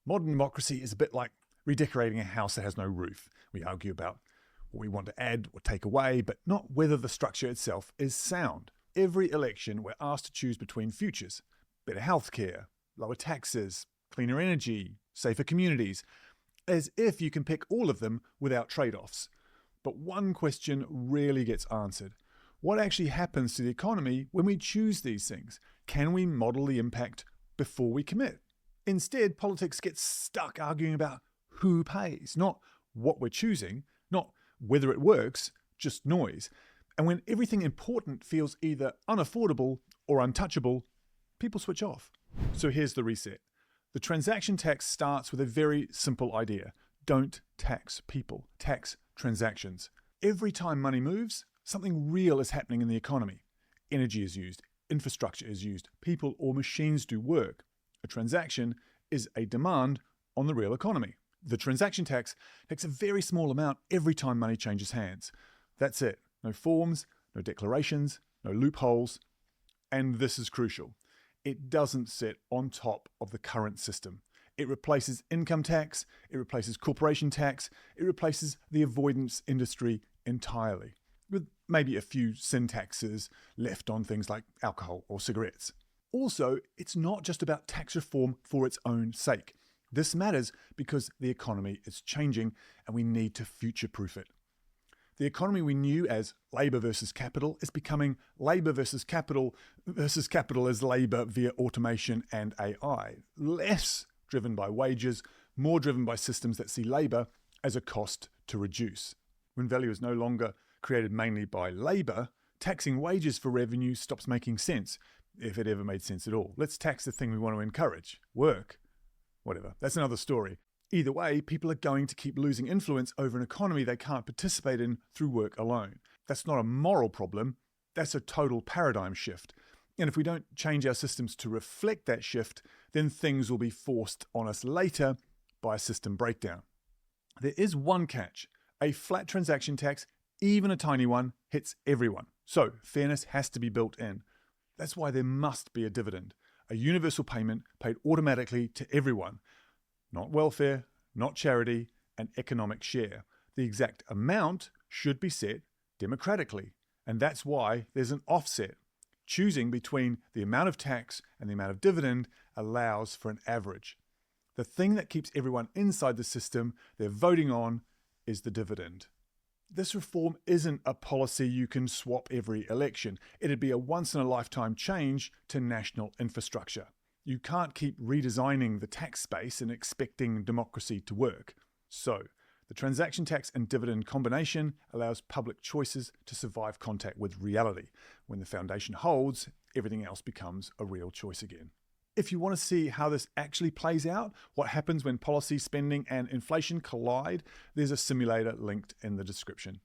Modern democracy is a bit like redecorating a house that has no roof. We argue about what we want to add or take away, but not whether the structure itself is sound. Every election, we're asked to choose between futures: better healthcare, lower taxes, cleaner energy, safer communities, as if you can pick all of them without trade-offs. But one question rarely gets answered. What actually happens to the economy when we choose these things? Can we model the impact before we commit? Instead, politics gets stuck arguing about who pays, not what we're choosing, not whether it works, just noise. And when everything important feels either unaffordable or untouchable, people switch off. So here's the reset. The transaction tax starts with a very simple idea. Don't tax people, tax transactions. Every time money moves, something real is happening in the economy. Energy is used, infrastructure is used, people or machines do work. A transaction is a demand on the real economy. The transaction tax takes a very small amount every time money changes hands. That's it. No forms, no declarations, no loopholes. And this is crucial. It doesn't sit on top of the current system. It replaces income tax, it replaces corporation tax, it replaces the avoidance industry entirely, with maybe a few sin taxes left on things like alcohol or cigarettes. Also, it's not just about tax reform for its own sake. This matters because the economy is changing and we need to future-proof it. The economy we knew as labour versus capital is becoming labour versus capital as labour via automation and AI. Less driven by wages, more driven by systems that see labour as a cost to reduce. When value is no longer created mainly by labour, taxing wages for revenue stops making sense, if it ever made sense at all. Let's tax the thing we want to encourage: work. Whatever, that's another story. Either way, people are going to keep losing influence over an economy they can't participate in through work alone. That's not a moral problem, that's a total paradigm shift. And if we don't change our systems to reflect that shift, then things will be forced on us later by a system breakdown. There is one catch. A flat transaction tax, even a tiny one, hits everyone. So fairness has to be built in. That's why there must be a dividend, a universal payment paid automatically to everyone. Not welfare, not charity, an economic share. The exact amount should be set democratically. And that's why there's an offset. Choosing between the amount of tax and the amount of dividend allows for an average. The thing that keeps everyone inside the system they're voting on is the dividend. This reform isn't a policy you can swap every election. It'd be a once-in-a-lifetime change to national infrastructure. You can't keep redesigning the tax space and expecting democracy to work. So, the transaction tax and dividend combination allows public choices to survive contact with reality. When the foundation holds, everything else becomes a real choice again. If you want to see how this actually plays out, what happens when policy, spending, and inflation collide, there's a simulator linked in the description.